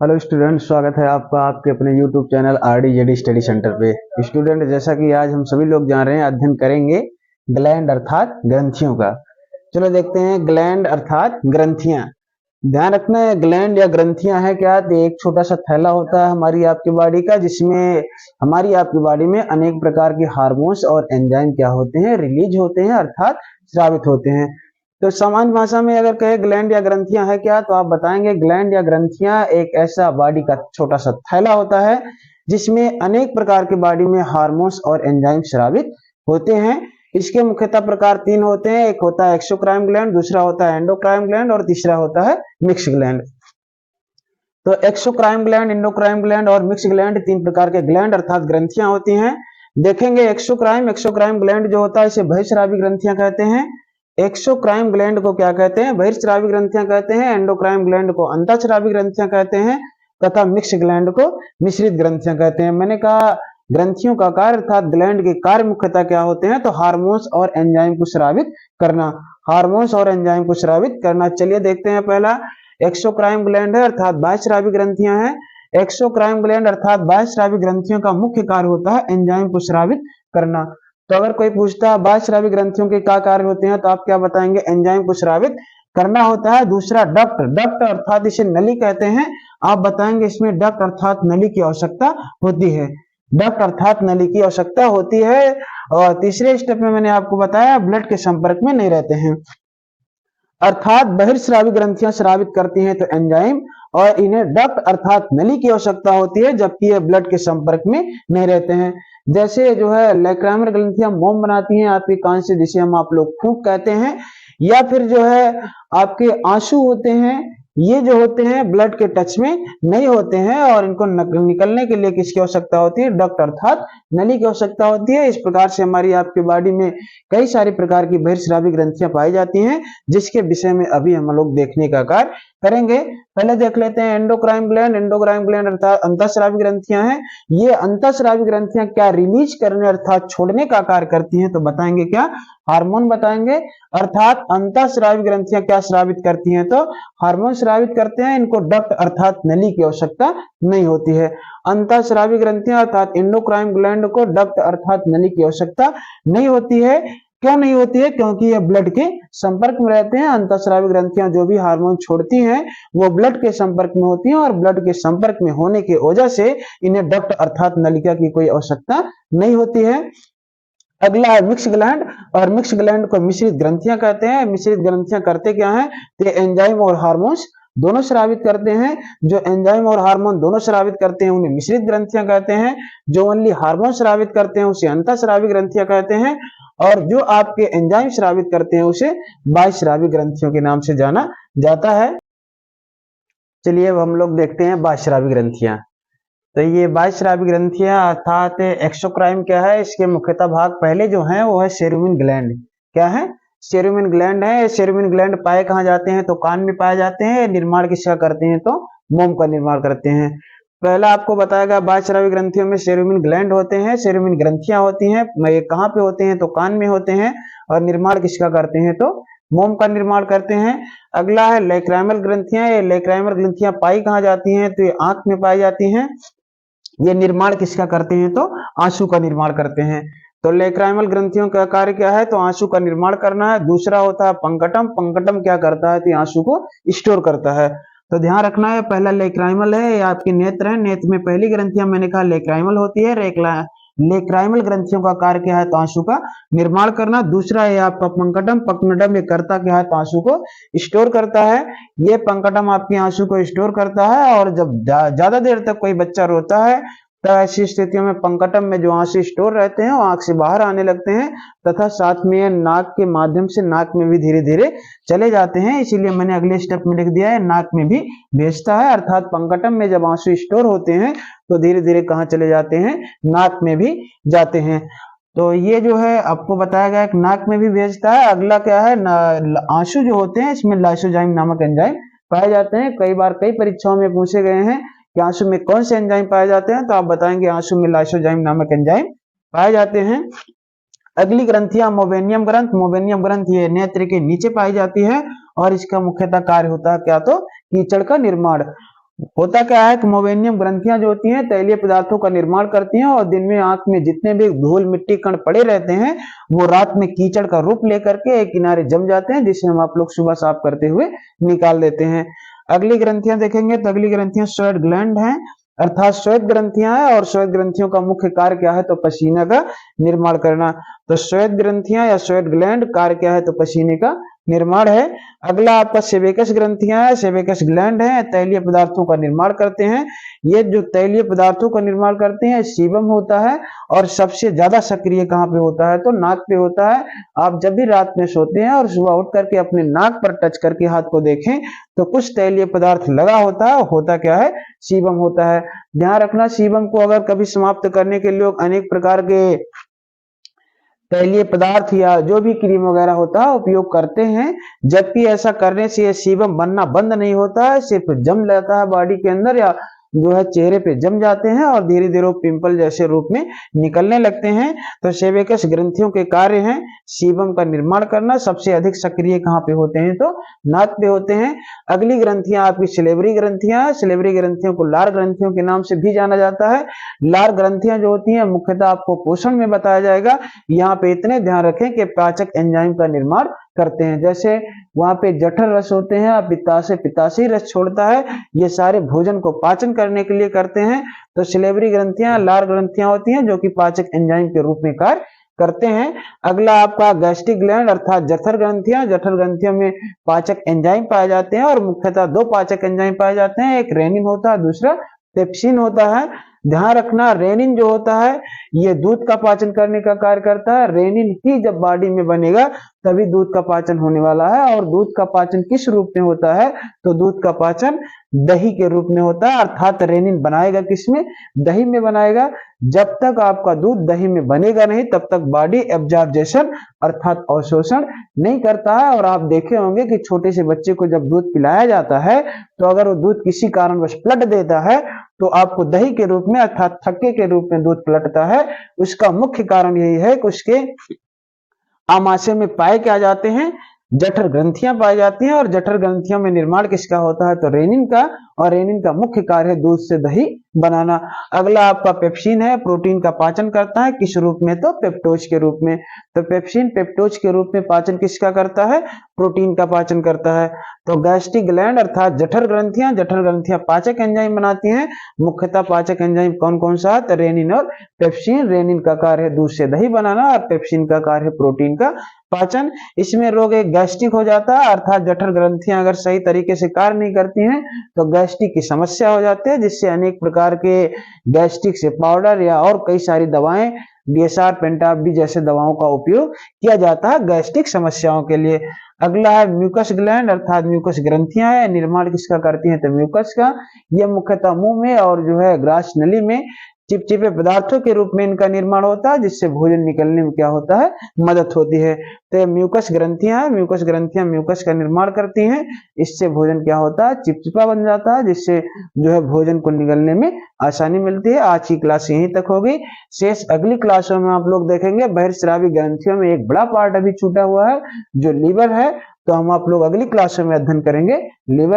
Hello student, स्वागत है आपका आपके अपने YouTube channel RDJD study centre पे। स्टूडेंट, जैसा कि आज हम सभी लोग जान रहे हैं, अध्ययन करेंगे ग्लैंड अर्थात ग्रंथियों का। चलो देखते हैं ग्लैंड अर्थात ग्रंथियां। ध्यान रखना है, ग्लैंड या ग्रंथियां है क्या, तो एक छोटा सा थैला होता है हमारी आपकी बॉडी का, जिसमें हमारी आपकी बॉडी में अनेक प्रकार के हार्मोन्स और एंजाइम क्या होते हैं, रिलीज होते हैं अर्थात स्रावित होते हैं। तो सामान्य भाषा में अगर कहे ग्लैंड या ग्रंथियां है क्या, तो आप बताएंगे ग्लैंड या ग्रंथियां एक ऐसा बॉडी का छोटा सा थैला होता है जिसमें अनेक प्रकार के बॉडी में हार्मोन्स और एंजाइम स्रावित होते हैं। इसके मुख्यतः प्रकार तीन होते हैं, एक होता है एक्सोक्राइन ग्लैंड, दूसरा होता है एंडोक्राइन ग्लैंड और तीसरा होता है मिक्स ग्लैंड। तो एक्सोक्राइन ग्लैंड, एंडोक्राइन ग्लैंड और मिक्स ग्लैंड तीन प्रकार के ग्लैंड अर्थात ग्रंथियां होती हैं। देखेंगे एक्सोक्राइन ग्लैंड जो होता है इसे बहिर्स्रावी ग्रंथियां कहते हैं। एक्सोक्राइन ग्लैंड को क्या कहते हैं, बहिर्स्रावी ग्रंथियां कहते हैं। एंडोक्राइन ग्लैंड को अंतःस्रावी ग्रंथियां कहते हैं तथा मिक्स ग्लैंड को मिश्रित ग्रंथियां कहते हैं। मैंने कहा ग्रंथियों का कार्य अर्थात ग्लैंड के कार्य मुख्यतः क्या होते हैं, तो हार्मोन्स और एंजाइम को स्रावित करना, हार्मोन्स और एंजाइम को स्रावित करना। चलिए देखते हैं, पहला एक्सोक्राइन ग्लैंड है अर्थात बाह्यस्रावी ग्रंथियां हैं। एक्सोक्राइन ग्लैंड अर्थात बाह्यस्रावी ग्रंथियों का मुख्य कार्य होता है एंजाइम को स्रावित करना। तो अगर कोई पूछता है बाह्यस्रावी ग्रंथियों के क्या कार्य होते हैं, तो आप क्या बताएंगे, एंजाइम को स्रावित करना होता है। दूसरा डक्ट, डक्ट अर्थात इसे नली कहते हैं, आप बताएंगे इसमें डक्ट अर्थात नली की आवश्यकता होती है, डक्ट अर्थात नली की आवश्यकता होती है। और तीसरे स्टेप में मैंने आपको बताया ब्लड के संपर्क में नहीं रहते हैं अर्थात बहिर्स्रावी ग्रंथियां स्रावित करती हैं तो एंजाइम, और इन्हें डक्ट अर्थात नली की आवश्यकता होती है जबकि ये ब्लड के संपर्क में नहीं रहते हैं। जैसे जो है लैक्राइमर ग्रंथियां मोम बनाती हैं आपके कान से, जिसे हम आप लोग फूंक कहते हैं, या फिर जो है आपके आंसू होते हैं, ये जो होते हैं ब्लड के टच में नहीं होते हैं और इनको निकलने के लिए किसकी आवश्यकता होती है, डक्ट अर्थात नली की आवश्यकता होती है। इस प्रकार से हमारी आपकी बॉडी में कई सारी प्रकार की बहिर्स्रावी ग्रंथियां पाई जाती हैं, जिसके विषय में अभी हम लोग देखने का कार्य करेंगे। पहले देख लेते हैं एंडोक्राइन ग्लैंड। एंडोक्राइन ग्लैंड अर्थात अंतःस्रावी ग्रंथियां हैं। ये अंतःस्रावी ग्रंथियां क्या रिलीज करने अर्थात छोड़ने का कार्य करती हैं, तो बताएंगे क्या, हार्मोन बताएंगे। अर्थात अंतःस्रावी ग्रंथियां क्या स्रावित करती हैं, तो हार्मोन स्रावित करते हैं। इनको डक्ट अर्थात नली की आवश्यकता नहीं होती है। अंतःस्रावी ग्रंथियां अर्थात एंडोक्राइन ग्लैंड को डक्ट अर्थात नली की आवश्यकता नहीं होती है। क्यों नहीं होती है, क्योंकि ये ब्लड के संपर्क में रहते हैं। अंतःस्रावी ग्रंथियां जो भी हार्मोन छोड़ती हैं वो ब्लड के संपर्क में होती हैं और ब्लड के संपर्क में होने की वजह से इन्हें डक्ट अर्थात नलिका की कोई आवश्यकता नहीं होती है। अगला है मिक्स ग्लैंड, और मिक्स ग्लैंड को मिश्रित ग्रंथियां कहते हैं। मिश्रित ग्रंथियां करते क्या हैं, तो एंजाइम और हार्मोन्स दोनों स्रावित करते हैं। जो एंजाइम और हार्मोन दोनों स्रावित करते हैं उन्हें मिश्रित ग्रंथियां कहते हैं। जो ओनली हार्मोन स्रावित करते हैं उसे अंतःस्रावी ग्रंथियां कहते हैं, और जो आपके एंजाइम स्रावित करते हैं उसे बाह्यस्रावी ग्रंथियों के नाम से जाना जाता है। चलिए अब हम लोग देखते हैं बाह्यस्रावी ग्रंथियां। तो ये बाह्यस्रावी ग्रंथियां अर्थात एक्सोक्राइन क्या है, इसके मुख्यतः भाग पहले जो है वो है सेरुमिन ग्लैंड। क्या है, सेरुमिन ग्लैंड है। सेरुमिन ग्लैंड पाए कहाँ जाते हैं, तो कान में पाए जाते हैं। निर्माण किसका करते हैं, तो मोम का निर्माण करते हैं। पहला आपको बताएगा बाह्यस्रावी ग्रंथियों में सेरुमिन ग्लैंड होते हैं, सेरुमिन ग्रंथियां होती हैं। ये कहाँ पे होते हैं, तो कान में होते हैं, और निर्माण किसका करते हैं, तो मोम का निर्माण करते हैं। अगला है लैक्राइमल ग्रंथियां। ये लैक्राइमल ग्रंथियां पाई कहाँ जाती हैं, तो ये आंख में पाई जाती हैं। ये निर्माण किसका करते हैं, तो आंसू का निर्माण करते हैं। तो लैक्राइमल ग्रंथियों का कार्य क्या है, तो आंसू का निर्माण करना है। दूसरा होता है पंकटम। पंकटम क्या करता है, तो आंसू को स्टोर करता है। तो ध्यान रखना है, पहला लैक्राइमल है, ये आपके नेत्र है। नेत्र में पहली ग्रंथियां मैंने कहा लैक्राइमल होती है। लैक्राइमल ग्रंथियों का कार्य क्या है, तो आंसू का निर्माण करना। दूसरा है आपका पंकटम। पंकटम ये करता क्या है, तो आंसू को स्टोर करता है। ये पंकटम आपके आंसू को स्टोर करता है, और जब ज्यादा देर तक कोई बच्चा रोता है तो ऐसी स्थितियों में पंकटम में जो आंसू स्टोर रहते हैं वो आंख से बाहर आने लगते हैं, तथा साथ में नाक के माध्यम से नाक में भी धीरे धीरे चले जाते हैं। इसीलिए मैंने अगले स्टेप में लिख दिया है नाक में भी भेजता है। अर्थात पंकटम में जब आंसू स्टोर होते हैं तो धीरे धीरे कहाँ चले जाते हैं, नाक में भी जाते हैं। तो ये जो है आपको बताया गया है नाक में भी भेजता है। अगला क्या है, आंसू जो होते हैं इसमें लाइसोजाइम नामक एंजाइम पाए जाते हैं। कई बार कई परीक्षाओं में पूछे गए हैं कि आंसू में कौन से एंजाइम पाए जाते हैं, तो आप बताएंगे आंसू में लाइसोजाइम नामक एंजाइम पाए जाते हैं। अगली ग्रंथियां मोवेनियम ग्रंथ। मोवेनियम ग्रंथ ये नेत्र के नीचे पाई जाती है और इसका मुख्यतः कार्य होता है क्या, तो कीचड़ का निर्माण। होता क्या है कि मोवेनियम ग्रंथियां जो होती हैं तैलीय पदार्थों का निर्माण करती हैं और दिन में आंख में जितने भी धूल मिट्टी कण पड़े रहते हैं वो रात में कीचड़ का रूप लेकर के एक किनारे जम जाते हैं, जिसे हम आप लोग सुबह साफ करते हुए निकाल देते हैं। अगली ग्रंथियां देखेंगे तो अगली ग्रंथियां स्वेट ग्लैंड हैं, अर्थात श्वेत ग्रंथियां हैं और श्वेत ग्रंथियों का मुख्य कार्य क्या है तो पसीना का निर्माण करना। तो श्वेत ग्रंथियां या श्वेत ग्लैंड कार्य क्या है तो पसीने का निर्माण है। अगला आपका सेबेकस ग्रंथियां है, सेबेकस ग्लैंड है, तैलीय पदार्थों का निर्माण करते हैं। ये जो तैलीय पदार्थों का निर्माण करते हैं सीबम होता है और सबसे ज्यादा सक्रिय कहाँ पे होता है तो नाक पे होता है। आप जब भी रात में सोते हैं और सुबह उठ करके अपने नाक पर टच करके हाथ को देखें तो कुछ तैलीय पदार्थ लगा होता है, होता क्या है सीबम होता है। ध्यान रखना सीबम को अगर कभी समाप्त करने के लिए लोग अनेक प्रकार के तैलीय पदार्थ या जो भी क्रीम वगैरह होता है उपयोग करते हैं, जबकि ऐसा करने से यह सीबम बनना बंद नहीं होता है, सिर्फ जम जाता है बॉडी के अंदर या जो है चेहरे पे जम जाते हैं और धीरे धीरे पिंपल जैसे रूप में निकलने लगते हैं। तो सेबेकस ग्रंथियों के कार्य हैं सीबम का निर्माण करना। सबसे अधिक सक्रिय कहाँ पे होते हैं तो नाक पे होते हैं। अगली ग्रंथियां आपकी सिलेवरी ग्रंथियां हैं। सिलेवरी ग्रंथियों को लार ग्रंथियों के नाम से भी जाना जाता है। लार ग्रंथियां जो होती हैं मुख्यतः आपको पोषण में बताया जाएगा। यहाँ पे इतने ध्यान रखें कि पाचक एंजाइम का निर्माण करते हैं, जैसे वहां पे जठर रस होते हैं, पित्ताशय रस छोड़ता है, ये सारे भोजन को पाचन करने के लिए करते हैं। तो सिलेवरी ग्रंथियां लार ग्रंथियां होती हैं जो कि पाचक एंजाइम के रूप में कार्य करते हैं। अगला आपका गैस्ट्रिक ग्लैंड अर्थात जठर ग्रंथियां। जठर ग्रंथियों में पाचक एंजाइम पाए जाते हैं और मुख्यतः दो पाचक एंजाइम पाए जाते हैं, एक रेनिन होता है, दूसरा पेप्सिन होता है। ध्यान रखना रेनिन जो होता है ये दूध का पाचन करने का कार्य करता है। रेनिन ही जब बॉडी में बनेगा तभी दूध का पाचन होने वाला है। और दूध का पाचन किस रूप में होता है तो दूध का पाचन दही के रूप में होता है, अर्थात रेनिन बनाएगा किसमें दही में बनाएगा। जब तक आपका दूध दही में बनेगा नहीं तब तक बॉडी एब्जॉर्प्शन अर्थात अवशोषण नहीं करता है। और आप देखे होंगे कि छोटे से बच्चे को जब दूध पिलाया जाता है तो अगर वो दूध किसी कारणवश पलट देता है तो आपको दही के रूप में अर्थात थक्के के रूप में दूध पलटता है। उसका मुख्य कारण यही है कि उसके आमाशय में पाए क्या जाते हैं जठर ग्रंथियां पाई जाती हैं और जठर ग्रंथियों में निर्माण किसका होता है तो रेनिन का, और रेनिन का मुख्य कार्य है दूध से दही बनाना। अगला आपका पेप्सिन है, प्रोटीन का पाचन करता है, किस रूप में तो पेप्टोज के रूप में। तो पेप्सिन पेप्टोज के रूप में पाचन किसका करता है प्रोटीन का पाचन करता है। तो गैस्ट्रिक ग्लैंड अर्थात जठर ग्रंथियां पाचक एंजाइम बनाती हैं। मुख्यतः पाचक एंजाइम कौन कौन सा तो रेनिन और पेप्सिन। रेनिन का कार्य है दूध से दही बनाना और पेप्सिन का कार्य है प्रोटीन का पाचन। इसमें रोग एक गैस्ट्रिक हो जाता है, अर्थात जठर ग्रंथियां अगर सही तरीके से कार्य नहीं करती हैं तो गैस्ट्रिक की समस्या हो जाती है, जिससे अनेक प्रकार के गैस्ट्रिक से पाउडर या और कई सारी दवाएं डीएसआर पेंटाबी जैसे दवाओं का उपयोग किया जाता है गैस्ट्रिक समस्याओं के लिए। अगला है म्यूकस ग्लैंड अर्थात म्यूकस ग्रंथियां है, निर्माण किसका करती हैं तो म्यूकस का। यह मुख्यतः मुंह में और जो है ग्रास नली में चिपचिपे पदार्थों के रूप में इनका निर्माण होता है, जिससे भोजन निकलने में क्या होता है मदद होती है। तो म्यूकस ग्रंथियां हैं, म्यूकस ग्रंथियां म्यूकस का निर्माण करती हैं, इससे भोजन क्या होता है चिपचिपा बन जाता है, जिससे जो है भोजन को निगलने में आसानी मिलती है। आज की क्लास यहीं तक होगी, शेष अगली क्लासों में आप लोग देखेंगे बहिर्स्रावी ग्रंथियों में एक बड़ा पार्ट अभी छूटा हुआ है जो लीवर है, तो हम आप लोग अगली क्लासों में अध्ययन करेंगे लीवर।